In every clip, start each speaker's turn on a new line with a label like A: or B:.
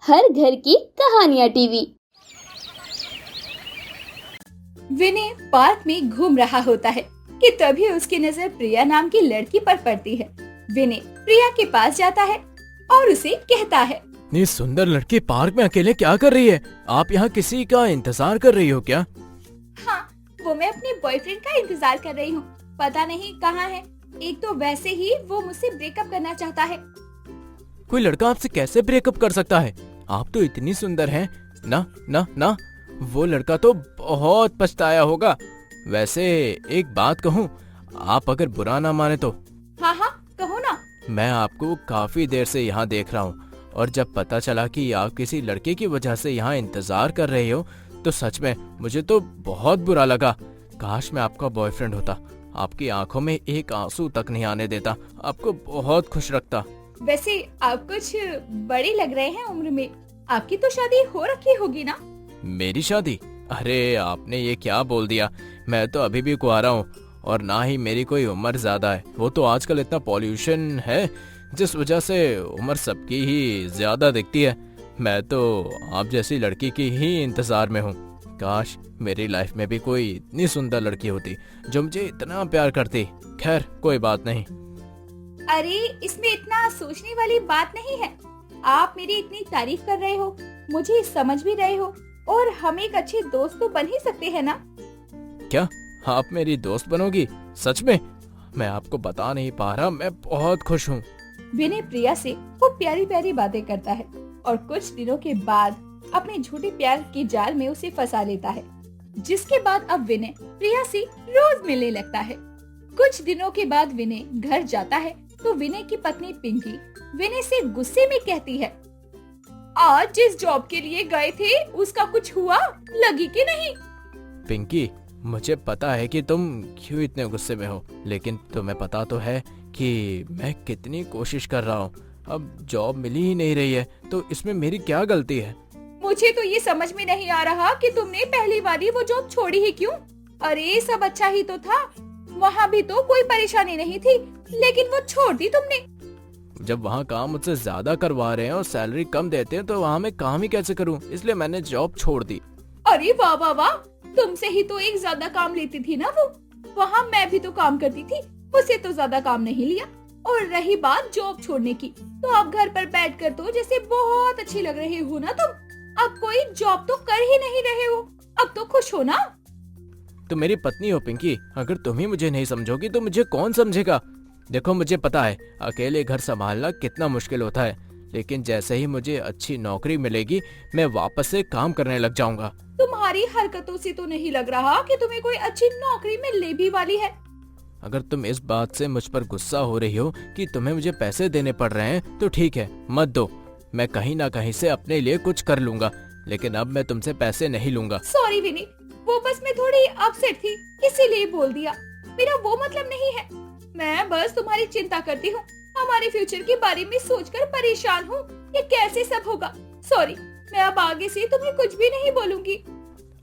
A: हर घर की कहानियाँ टीवी।
B: विनय पार्क में घूम रहा होता है कि तभी उसकी नजर प्रिया नाम की लड़की पर पड़ती है। विनय प्रिया के पास जाता है और उसे कहता है,
C: इतनी सुंदर लड़की पार्क में अकेले क्या कर रही है? आप यहाँ किसी का इंतजार कर रही हो क्या?
B: हाँ, वो मैं अपने बॉयफ्रेंड का इंतजार कर रही हूँ। पता नहीं कहाँ है। एक तो वैसे ही वो मुझसे ब्रेकअप करना चाहता है।
C: कोई लड़का आपसे कैसे ब्रेकअप कर सकता है? आप तो इतनी सुंदर हैं। ना ना ना, वो लड़का तो बहुत पछताया होगा। वैसे एक बात कहूँ, आप अगर बुरा ना माने तो।
B: हाँ हाँ, कहो ना।
C: मैं आपको काफी देर से यहाँ देख रहा हूँ और जब पता चला कि आप किसी लड़के की वजह से यहाँ इंतजार कर रहे हो तो सच में मुझे तो बहुत बुरा लगा। काश मैं आपका बॉयफ्रेंड होता, आपकी आंखों में एक आंसू तक नहीं आने देता, आपको बहुत खुश रखता।
B: वैसे आप कुछ बड़े लग रहे हैं उम्र में। आपकी तो शादी हो रखी होगी ना?
C: मेरी शादी? अरे आपने ये क्या बोल दिया। मैं तो अभी भी कुंवारा हूँ और ना ही मेरी कोई उम्र ज्यादा है। वो तो आजकल इतना पॉल्यूशन है जिस वजह से उम्र सबकी ही ज्यादा दिखती है। मैं तो आप जैसी लड़की की ही इंतजार में हूँ। काश मेरी लाइफ में भी कोई इतनी सुंदर लड़की होती जो मुझे इतना प्यार करती। खैर कोई बात नहीं।
B: अरे इसमें इतना सोचने वाली बात नहीं है। आप मेरी इतनी तारीफ कर रहे हो, मुझे समझ भी रहे हो और हम एक अच्छे दोस्त तो बन ही सकते हैं ना?
C: क्या आप मेरी दोस्त बनोगी? सच में? मैं आपको बता नहीं पा रहा, मैं बहुत खुश हूँ।
B: विनय प्रिया से खूब प्यारी प्यारी बातें करता है और कुछ दिनों के बाद अपने झूठे प्यार के जाल में उसे फंसा लेता है, जिसके बाद अब विनय प्रिया से रोज मिलने लगता है। कुछ दिनों के बाद विनय घर जाता है तो विनय की पत्नी पिंकी विनय से गुस्से में कहती है, आज जिस जॉब के लिए गए थे उसका कुछ हुआ? लगी कि नहीं?
C: पिंकी, मुझे पता है कि तुम क्यों इतने गुस्से में हो, लेकिन तुम्हें पता तो है कि मैं कितनी कोशिश कर रहा हूँ। अब जॉब मिल ही नहीं रही है तो इसमें मेरी क्या गलती है?
B: मुझे तो ये समझ में नहीं आ रहा कि तुमने पहली बारी वो जॉब छोड़ी ही क्यों? अरे सब अच्छा ही तो था, वहाँ भी तो कोई परेशानी नहीं थी, लेकिन वो छोड़ दी तुमने।
C: जब वहाँ काम मुझसे ज्यादा करवा रहे हैं और सैलरी कम देते हैं तो वहाँ मैं काम ही कैसे करूँ, इसलिए मैंने जॉब छोड़ दी।
B: अरे वाह वाह वाह, तुमसे ही तो एक ज्यादा काम लेती थी ना वो। वहाँ मैं भी तो काम करती थी, उसे तो ज्यादा काम नहीं लिया। और रही बात जॉब छोड़ने की, तो आप घर पर बैठकर तो जैसे बहुत अच्छी लग रही हो ना तुम। अब कोई जॉब तो कर ही नहीं रहे हो, अब तो खुश हो ना?
C: तो मेरी पत्नी हो पिंकी, अगर तुम ही मुझे नहीं समझोगी तो मुझे कौन समझेगा? देखो मुझे पता है अकेले घर संभालना कितना मुश्किल होता है, लेकिन जैसे ही मुझे अच्छी नौकरी मिलेगी मैं वापस से काम करने लग जाऊंगा।
B: तुम्हारी हरकतों से तो नहीं लग रहा कि तुम्हें कोई अच्छी नौकरी मिलने भी वाली है।
C: अगर तुम इस बात से मुझ पर गुस्सा हो रही हो कि तुम्हें मुझे पैसे देने पड़ रहे हैं तो ठीक है, मत दो। मैं कहीं ना कहीं से अपने लिए कुछ कर लूंगा, लेकिन अब मैं तुमसे पैसे नहीं लूंगा।
B: सॉरी विनी, वो बस मैं थोड़ी अपसेट थी इसीलिए बोल दिया। मेरा वो मतलब नहीं है। मैं बस तुम्हारी चिंता करती हूँ, हमारे फ्यूचर के बारे में सोचकर परेशान हूँ कि कैसे सब होगा। सॉरी, मैं अब आगे से तुम्हें कुछ भी नहीं बोलूंगी।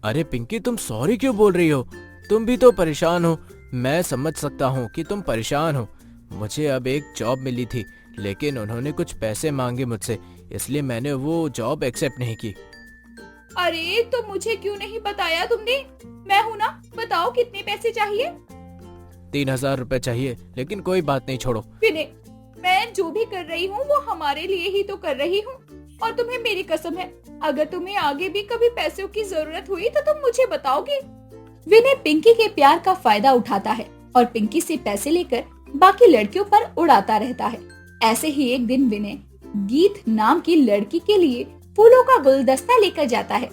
C: अरे पिंकी, तुम सॉरी क्यों बोल रही हो? तुम भी तो परेशान हो। मैं समझ सकता हूँ कि तुम परेशान हो। मुझे अब एक जॉब मिली थी, लेकिन उन्होंने कुछ पैसे मांगे मुझसे, इसलिए मैंने वो जॉब एक्सेप्ट नहीं की।
B: अरे तो मुझे क्यों नहीं बताया तुमने? मैं हूँ ना, बताओ कितने पैसे चाहिए?
C: 3000 रुपए चाहिए, लेकिन कोई बात नहीं, छोड़ो।
B: विनय, मैं जो भी कर रही हूँ वो हमारे लिए ही तो कर रही हूँ, और तुम्हें मेरी कसम है अगर तुम्हें आगे भी कभी पैसों की जरूरत हुई तो तुम मुझे बताओगे। विनय पिंकी के प्यार का फायदा उठाता है और पिंकी से पैसे लेकर बाकी लड़कियों पर उड़ाता रहता है। ऐसे ही एक दिन विनय गीत नाम की लड़की के लिए फूलों का गुलदस्ता लेकर जाता है।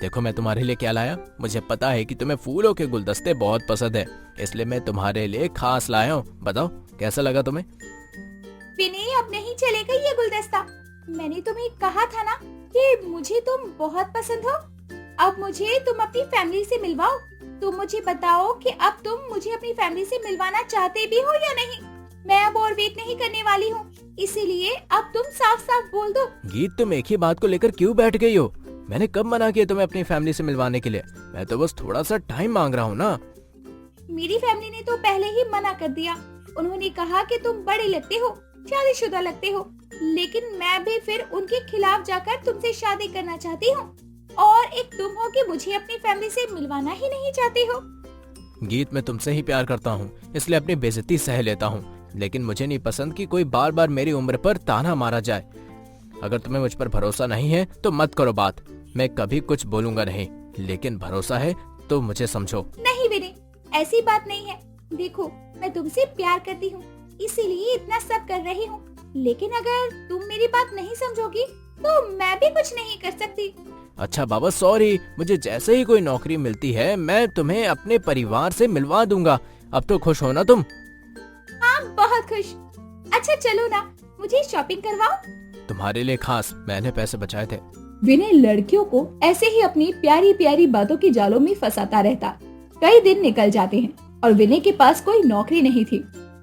C: देखो मैं तुम्हारे लिए क्या लाया। मुझे पता है कि तुम्हें फूलों के गुलदस्ते बहुत पसंद है, इसलिए मैं तुम्हारे लिए खास लाया हूँ। बताओ कैसा लगा तुम्हें?
B: विनय, अब नहीं चलेगा ये गुलदस्ता। मैंने तुम्हें कहा था ना कि मुझे तुम बहुत पसंद हो। अब मुझे तुम अपनी फैमिली से मिलवाओ। तुम मुझे बताओ कि अब तुम मुझे अपनी फैमिली से मिलवाना चाहते भी हो या नहीं। मैं अब और वेट नहीं करने वाली हूँ, इसीलिए अब तुम साफ साफ बोल दो।
C: गीत, तुम एक ही बात को लेकर क्यों बैठ गई हो? मैंने कब मना किया तुम्हें अपनी फैमिली से मिलवाने के लिए? मैं तो बस थोड़ा सा टाइम मांग रहा हूँ ना।
B: मेरी फैमिली ने तो पहले ही मना कर दिया। उन्होंने कहा कि तुम बड़े लगते हो, शादीशुदा लगते हो, लेकिन मैं भी फिर उनके खिलाफ जाकर तुमसे शादी करना चाहती हूँ, और एक तुम हो कि मुझे अपनी फैमिली से मिलवाना ही नहीं चाहती हो।
C: गीत, मैं तुमसे ही प्यार करता हूँ, इसलिए अपनी बेइज्जती सह लेता हूँ, लेकिन मुझे नहीं पसंद कि कोई बार बार मेरी उम्र पर ताना मारा जाए। अगर तुम्हें मुझ पर भरोसा नहीं है तो मत करो बात, मैं कभी कुछ बोलूंगा नहीं, लेकिन भरोसा है तो मुझे समझो।
B: नहीं विनय, ऐसी बात नहीं है। देखो, मैं तुमसे प्यार करती हूँ, इसीलिए इतना सब कर रही हूँ, लेकिन अगर तुम मेरी बात नहीं समझोगी तो मैं भी कुछ नहीं कर सकती।
C: अच्छा बाबा, सॉरी, मुझे जैसे ही कोई नौकरी मिलती है मैं तुम्हें अपने परिवार से मिलवा दूंगा। अब तो खुश हो ना तुम?
B: हाँ, बहुत खुश। अच्छा चलो ना, मुझे शॉपिंग करवाओ।
C: तुम्हारे लिए खास मैंने पैसे बचाए थे।
B: विनय लड़कियों को ऐसे ही अपनी प्यारी प्यारी बातों के जालों में फंसाता रहता। कई दिन निकल जाते हैं और विनय के पास कोई नौकरी नहीं थी,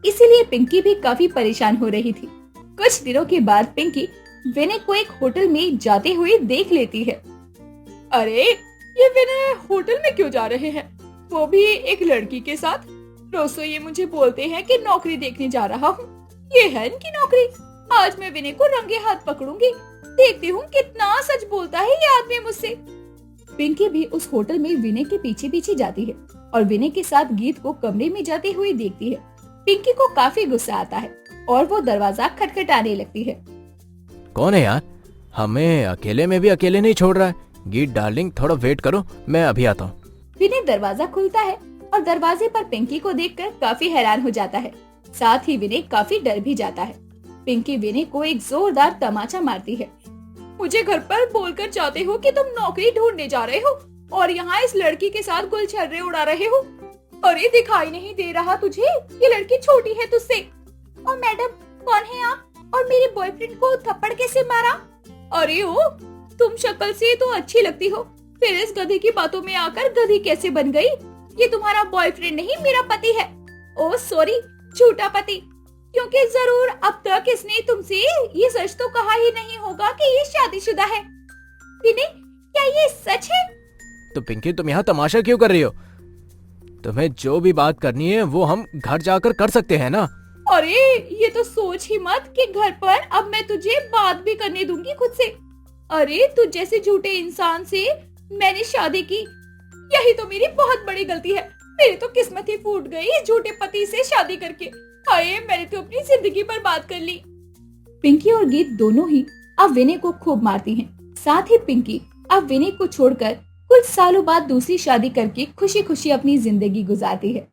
B: इसीलिए पिंकी भी काफी परेशान हो रही थी। कुछ दिनों के बाद पिंकी विनय को एक होटल में जाते हुए देख लेती है। अरे, ये विनय होटल में क्यों जा रहे हैं, वो भी एक लड़की के साथ? रोज तो ये मुझे बोलते हैं कि नौकरी देखने जा रहा हूँ, ये है इनकी नौकरी। आज मैं विनय को रंगे हाथ पकड़ूंगी, देखती हूँ कितना सच बोलता है ये आदमी मुझसे। पिंकी भी उस होटल में विनय के पीछे पीछे जाती है और विनय के साथ गीत को कमरे में जाते हुए देखती है। पिंकी को काफी गुस्सा आता है और वो दरवाजा खटखटाने लगती है।
C: कौन है यार, हमें अकेले में भी अकेले नहीं छोड़ रहा है। गीत डार्लिंग, थोड़ा वेट करो, मैं अभी आता हूँ।
B: विनय दरवाजा खुलता है और दरवाजे पर पिंकी को देखकर काफी हैरान हो जाता है। साथ ही विनय काफी डर भी जाता है। पिंकी विनय को एक जोरदार तमाचा मारती है। मुझे घर पर बोलकर जाते हो कि तुम नौकरी ढूंढने जा रहे हो और यहाँ इस लड़की के साथ गुलछर्रे उड़ा रहे हो। अरे, दिखाई नहीं दे रहा तुझे, ये लड़की छोटी है तुझसे। और मैडम, कौन है आप, और मेरे बॉयफ्रेंड को थप्पड़ कैसे मारा? अरे ओ, तुम शक्ल से तो अच्छी लगती हो, फिर इस गधे की बातों में आकर गधी कैसे बन गई? ये तुम्हारा बॉयफ्रेंड नहीं, मेरा पति है। ओह सॉरी, झूठा पति, क्योंकि जरूर अब तक इसने तुमसे ये सच तो कहा ही नहीं होगा कि ये शादीशुदा है। विनय, क्या ये सच है?
C: तो पिंकी, तुम यहाँ तमाशा क्यों कर रही हो? तुम्हें जो भी बात करनी है वो हम घर जाकर कर सकते हैं ना।
B: अरे, ये तो सोच ही मत कि घर पर अब मैं तुझे बात भी करने दूंगी खुद से। अरे, तुझ जैसे झूठे इंसान से मैंने शादी की, यही तो मेरी बहुत बड़ी गलती है। मेरी तो किस्मत ही फूट गई इस झूठे पति से शादी करके। हाय, मैंने तो अपनी जिंदगी बर्बाद कर ली। पिंकी और गीत दोनों ही अब विनय को खूब मारती हैं। साथ ही पिंकी अब विनय को छोड़कर कुछ सालों बाद दूसरी शादी करके खुशी खुशी अपनी जिंदगी गुजारती है।